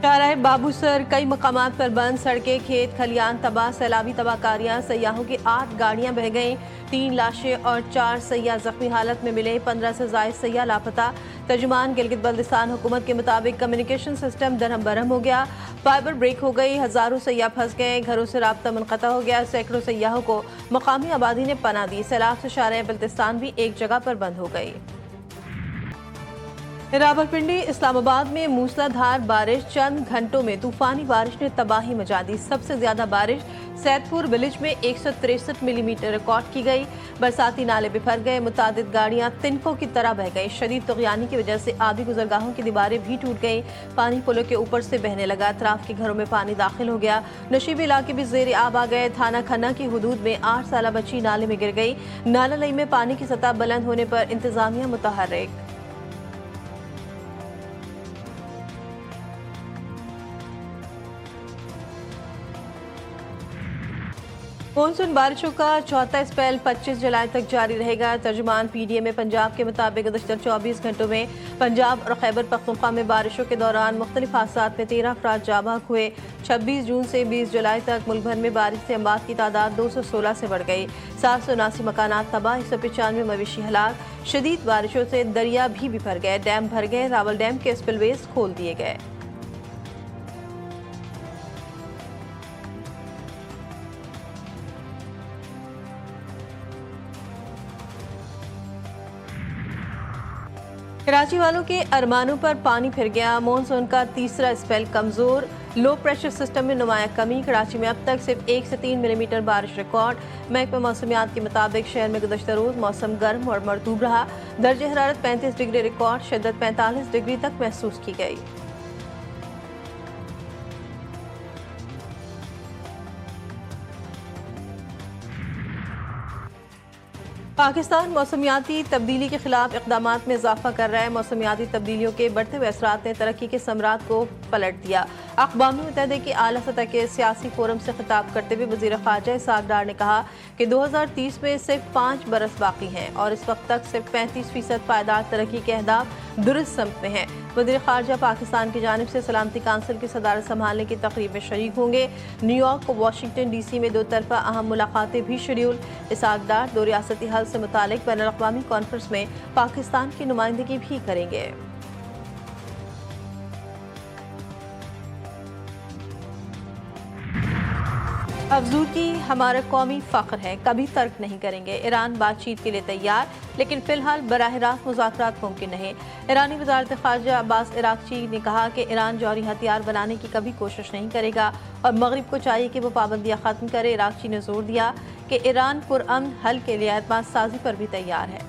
शाहराह बाबूसर कई मकामात पर बंद, सड़कें, खेत खलियान तबाह, सैलाबी तबाहकारियां, सयाहों की 8 गाड़ियां बह गईं, 3 लाशें और 4 सयाह जख्मी हालत में मिले, 15 से जायद सयाह लापता। तर्जुमान गिलगित बल्तिस्तान हुकूमत के मुताबिक कम्युनिकेशन सिस्टम दरहम बरहम हो गया, फाइबर ब्रेक हो गई, हजारों सयाह फंस गए, घरों से राब्ता मुनक़ता हो गया, सैकड़ों सयाहों को मकामी आबादी ने पनाह दी। सैलाब से शाहराह बल्तिस्तान भी एक जगह पर बंद हो गई। रावलपिंडी इस्लामाबाद में मूसलाधार बारिश, चंद घंटों में तूफानी बारिश ने तबाही मचा दी। सबसे ज्यादा बारिश सैदपुर विलेज में 163 मिलीमीटर रिकॉर्ड की गई। बरसाती नाले बिफर गए, मुतादिद गाड़ियां तिनकों की तरह बह गई। शदीद तुग़यानी की वजह से आधी गुजरगाहों की दीवारें भी टूट गई। पानी पुलों के ऊपर से बहने लगा, अतराफ के घरों में पानी दाखिल हो गया। नशीबी इलाके भी ज़ेर आब आ गए। थाना खन्ना की हुदूद में 8 साल बच्ची नाले में गिर गई। नाला लई में पानी की सतह बुलंद होने पर इंतजामिया मुतहर्रिक। मानसून बारिशों का चौथा स्पेल 25 जुलाई तक जारी रहेगा। तर्जुमान PDM पंजाब के मुताबिक गुज़श्ता 24 घंटों में पंजाब और खैबर पख्तूनख्वा में बारिशों के दौरान मुख्तलिफ हादसात में 13 अफराद जाँ बहक हुए। 26 जून से 20 जुलाई तक मुल्क भर में बारिश से अमवात की तादाद 216 से बढ़ गई। 779 मकानात तबाह, 195 मवेशी हलाक। शदीद बारिशों से दरिया भी बिफर गए, डैम भर गए। रावल डैम के स्पिलवेज खोल दिए गए। कराची वालों के अरमानों पर पानी फिर गया। मानसून का तीसरा स्पेल कमजोर, लो प्रेशर सिस्टम में नुमाया कमी। कराची में अब तक सिर्फ 1 से 3 मिलीमीटर बारिश रिकॉर्ड। महकमा मौसमियात के मुताबिक शहर में गुज़श्ता रोज मौसम गर्म और मरतूब रहा। दर्ज हरारत 35 डिग्री रिकॉर्ड, शिद्दत 45 डिग्री तक महसूस की गई। पाकिस्तान मौसमियाती तब्दीली के खिलाफ इक़दामात में इजाफा कर रहा है। मौसमियाती तब्दीलियों के बढ़ते हुए असरात ने तरक्की के समरात को पलट दिया। अक़वाम मुत्तहिदा के आला सतह के सियासी फोरम से खिताब करते हुए वज़ीर ख़ारजा इसहाक़ डार ने कहा कि 2030 में सिर्फ 5 बरस बाकी हैं और इस वक्त तक सिर्फ 35% पायदार तरक्की के अहदाफ दुरुस्त समत में हैं। वज़ीर ख़ारजा पाकिस्तान की जानिब से सलामती काउंसिल की सदारत संभालने की तक़रीब में शरीक होंगे। न्यूयॉर्क, वाशिंगटन DC में 2 तरफ़ा अहम मुलाकातें भी शेड्यूल। इसहाक़ डार 2 रियासती हल से मुतालिक बैनुल-अक़वामी कॉन्फ्रेंस में पाकिस्तान की नुमाइंदगी भी करेंगे। अफजूकी हमारा कौमी फ़ख्र है, कभी तर्क नहीं करेंगे। ईरान बातचीत के लिए तैयार, लेकिन फ़िलहाल बराह रास्त मुज़ाकरात मुमकिन नहीं। ईरानी वज़ारत ख़ारजा अब्बास इराक़ची ने कहा कि ईरान जौहरी हथियार बनाने की कभी कोशिश नहीं करेगा और मगरिब को चाहिए कि वो पाबंदियाँ ख़त्म करे। इराक़ची ने जोर दिया कि ईरान पुरअमन हल के लिए एतमाद साजी पर भी तैयार है।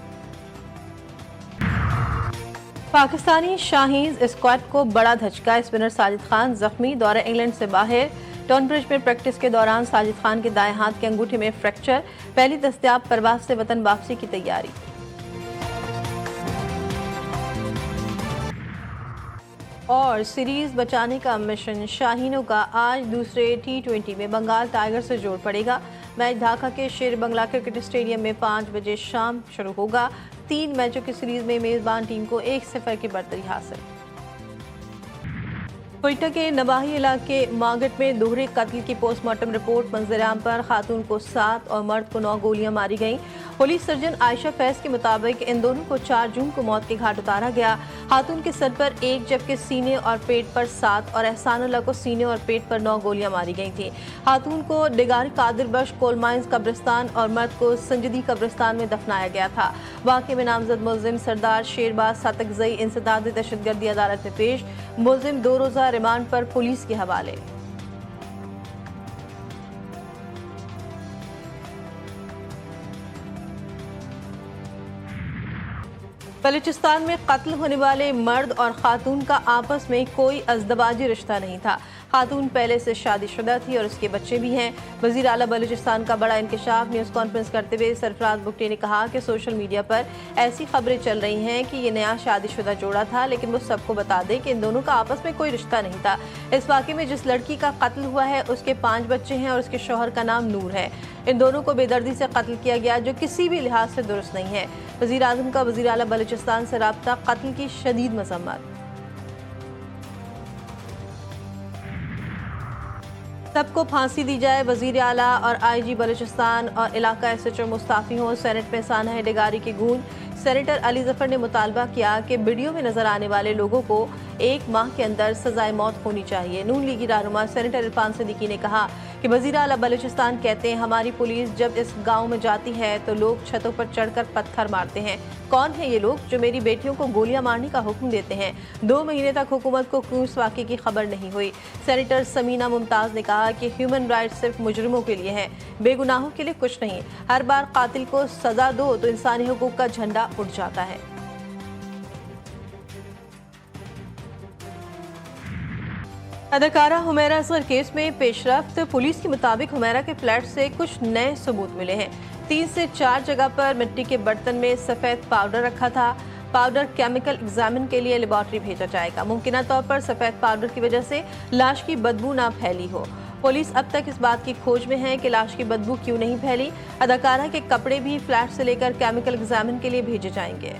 पाकिस्तानी शाहीन स्क्वाड को बड़ा धचका, स्पिनर साजिद खान जख्मी, दौरा इंग्लैंड से बाहर। टॉनब्रिज में प्रैक्टिस के दौरान साजिद खान के दाएं हाथ के अंगूठे में फ्रैक्चर, पहली दस्तयाब परवाज से वतन वापसी की तैयारी। और सीरीज बचाने का मिशन शाहीनों का आज दूसरे T20 में बंगाल टाइगर से जोड़ पड़ेगा। मैच ढाका के शेर बंगला क्रिकेट स्टेडियम में 5 बजे शाम शुरू होगा। 3 मैचों की सीरीज में मेजबान टीम को 1-0 की बढ़तरी हासिल। कोयटा के नवाही इलाके मागट में दोहरे कत्ल की पोस्टमार्टम रिपोर्ट मंजर-ए-आम पर खातून को 7 और मर्द को 9 गोलियां मारी गईं। पुलिस सर्जन आयशा फैज के मुताबिक इन दोनों को 4 जून को मौत के घाट उतारा गया। खातून के सर पर 1 जबकि सीने और पेट पर 7 और एहसानुल्लाह को सीने और पेट पर 9 गोलियां मारी गई थी। खातून को डिगारी कादिर बख्श कोल माइंस कब्रिस्तान और मर्द को संजदी कब्रिस्तान में दफनाया गया था। वाक़े में नामजद मुलजिम सरदार शेरबाज सातकजई इंसदाद दहशतगर्दी अदालत में पेश। मुलजिम 2 रोज़ा रिमांड पर पुलिस के हवाले। बलूचिस्तान में कत्ल होने वाले मर्द और खातून का आपस में कोई अज़दवाजी रिश्ता नहीं था। खातून पहले से शादीशुदा थी और उसके बच्चे भी हैं। वज़ीर आला बलूचिस्तान का बड़ा इंकशाफ। न्यूज़ कॉन्फ्रेंस करते हुए सरफराज बुगटी ने कहा कि सोशल मीडिया पर ऐसी खबरें चल रही हैं कि ये नया शादीशुदा जोड़ा था, लेकिन वो सबको बता दें कि इन दोनों का आपस में कोई रिश्ता नहीं था। इस वाक़े में जिस लड़की का कत्ल हुआ है उसके 5 बच्चे हैं और उसके शौहर का नाम नूर है। इन दोनों को बेदर्दी से कत्ल किया गया, जो किसी भी लिहाज से दुरुस्त नहीं है। वज़ीर आज़म का वज़ीर आला बलूचिस्तान से राब्ता, कत्ल की शदीद मज़म्मत। सबको फांसी दी जाए, वजीर आला और IG बलूचिस्तान और इलाका SHO मुस्ताफी हों। सेनेट में सानह डिगारी की गूंज। सेनेटर अली जफर ने मुतालबा किया कि वीडियो में नजर आने वाले लोगों को 1 माह के अंदर सजाए मौत होनी चाहिए। नून लीगी रहनुमा सेनेटर इरफान सिद्दीकी ने कहा कि वजीर आला बलूचिस्तान कहते हैं हमारी पुलिस जब इस गांव में जाती है तो लोग छतों पर चढ़कर पत्थर मारते हैं। कौन है ये लोग जो मेरी बेटियों को गोलियां मारने का हुक्म देते हैं? 2 महीने तक हुकूमत को क्यों इस वाक़े की खबर नहीं हुई? सेनेटर समीना मुमताज़ ने कहा कि ह्यूमन राइट्स सिर्फ मुजरिमों के लिए हैं, बेगुनाहों के लिए कुछ नहीं। हर बार कातिल को सजा दो तो इंसानी हुकूक का झंडा उठ जाता है। अदाकारा हुमैरा असगर केस में पेशरफ्त। पुलिस के मुताबिक हुमैरा के फ्लैट से कुछ नए सबूत मिले हैं। 3 से 4 जगह पर मिट्टी के बर्तन में सफ़ेद पाउडर रखा था। पाउडर केमिकल एग्जामिन के लिए लेबॉर्ट्री भेजा जाएगा। मुमकिन तौर पर सफ़ेद पाउडर की वजह से लाश की बदबू ना फैली हो। पुलिस अब तक इस बात की खोज में है कि लाश की बदबू क्यों नहीं फैली। अदाकारा के कपड़े भी फ्लैट से लेकर केमिकल एग्जामिन के लिए भेजे जाएंगे।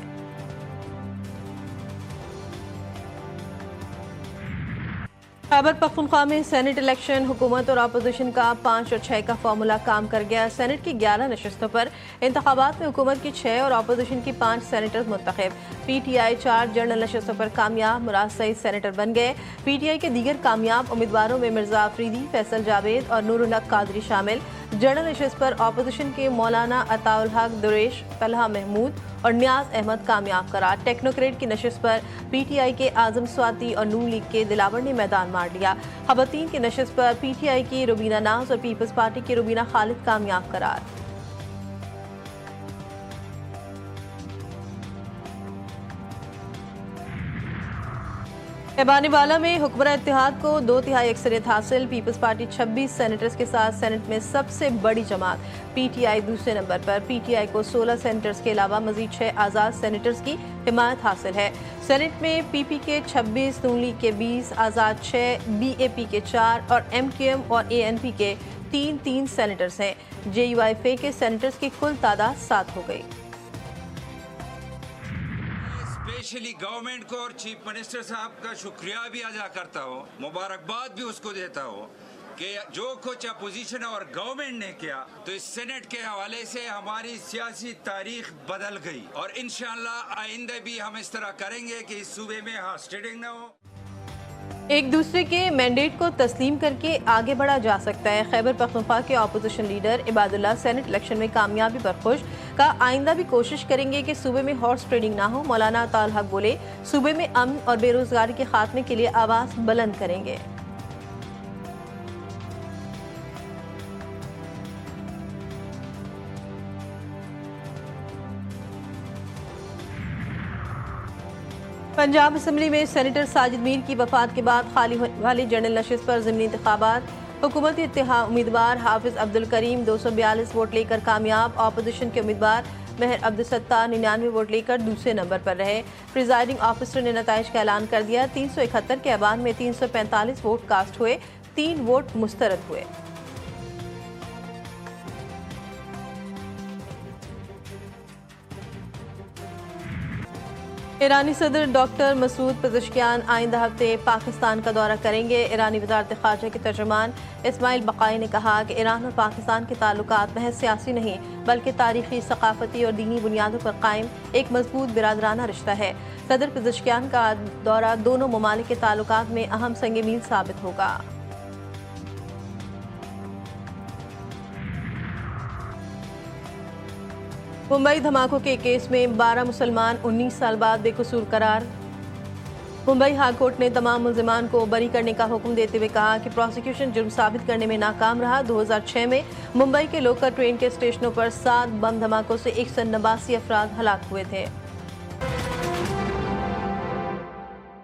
खैबर पख्तूनख्वा में सेनेट इलेक्शन, हुकूमत और अपोजिशन का 5 और 6 का फार्मूला काम कर गया। सेनेट की 11 नशस्तों पर इंतखाबात में हुकूमत की 6 और अपोजिशन की 5 सेनेटर्स मुंतखब। PTI 4 जनरल नशस्तों पर कामयाब, मुराद सईद सेनेटर बन गए। PTI के दीगर कामयाब उम्मीदवारों में मिर्जा अफरीदी, फैसल जावेद और नूरुल हक कादरी शामिल। जनरल नशस्त पर अपोजिशन के मौलाना अताउल हक, दुरेश, तलहा महमूद और न्याज अहमद कामयाब करार। टेक्नोक्रेट की नशस्त पर PTI के आजम स्वाति और नून लीग के दिलावर ने मैदान मार लिया। खवातीन की नशस्त पर PTI की रुबीना नाज और पीपल्स पार्टी की रुबीना खालिद कामयाब करार। एबानीवाला में हुक्मरान इत्तेहाद को 2/3 अक्सरियत हासिल। पीपल्स पार्टी 26 सेनेटर्स के साथ सेनेट में सबसे बड़ी जमात। PTI दूसरे नंबर पर। PTI को 16 सेनेटर्स के अलावा मजीद 6 आज़ाद सेनेटर्स की हिमायत हासिल है। सेनेट में PP के 26, नून लीग के 20, आज़ाद 6, BAP के 4 और MQM और ANP के 3 सेनेटर्स हैं। JUIFA के सेनेटर्स की कुल तादाद 7 हो गई। स्पेशली गवर्नमेंट को और चीफ मिनिस्टर साहब का शुक्रिया भी अदा करता हूँ, मुबारकबाद भी उसको देता हूँ कि जो कुछ अपोजिशन और गवर्नमेंट ने किया तो इस सेनेट के हवाले से हमारी सियासी तारीख बदल गई और इंशाअल्लाह आइंदा भी हम इस तरह करेंगे कि इस सूबे में हॉस्टिंग न हो। एक दूसरे के मैंडेट को तस्लीम करके आगे बढ़ा जा सकता है। खैबर पख्तूनख्वा के opposition leader Ibadullah senate election में कामयाबी पर खुश, का आइंदा भी कोशिश करेंगे कि सूबे में हॉर्स ट्रेडिंग ना हो। मौलाना अताउल हक बोले सूबे में अमन और बेरोजगारी के खात्मे के लिए आवाज बुलंद करेंगे। पंजाब असम्बली में सेनेटर साजिद मीर की वफात के बाद खाली होने वाली जनरल नशस्त पर ज़िमनी इंतखाबात। हुकूमती इत्तेहाद उम्मीदवार हाफिज अब्दुल करीम 242 वोट लेकर कामयाब। अपोजिशन के उम्मीदवार महर अब्दुल सत्तार 99 वोट लेकर दूसरे नंबर पर रहे। प्रिजाइडिंग ऑफिसर ने नताइज का ऐलान कर दिया। 371 के ऐवान में 345 वोट कास्ट हुए, 3 वोट मुस्तरद हुए। ईरानी सदर डॉक्टर मसूद पेज़ेश्कियान आइंदा हफ्ते पाकिस्तान का दौरा करेंगे। ईरानी वज़ारत ख़ारजा के तर्जुमान इस्माइल बक़ाई ने कहा कि ईरान और पाकिस्तान के ताल्लुकात महज सियासी नहीं बल्कि तारीख़ी, सक़ाफ़ती और दीनी बुनियादों पर कायम एक मजबूत बिरादराना रिश्ता है। सदर पेज़ेश्कियान का दौरा दोनों ममालिक के ताल्लुकात में अहम संग मील साबित होगा। मुंबई धमाकों के केस में 12 मुसलमान 19 साल बाद बेकसूर करार। मुंबई हाई कोर्ट ने तमाम मुलजिमान को बरी करने का हुक्म देते हुए कहा कि प्रोसिक्यूशन जुर्म साबित करने में नाकाम रहा। 2006 में मुंबई के लोकल ट्रेन के स्टेशनों पर 7 बम धमाकों से 189 अफराद हलाक हुए थे।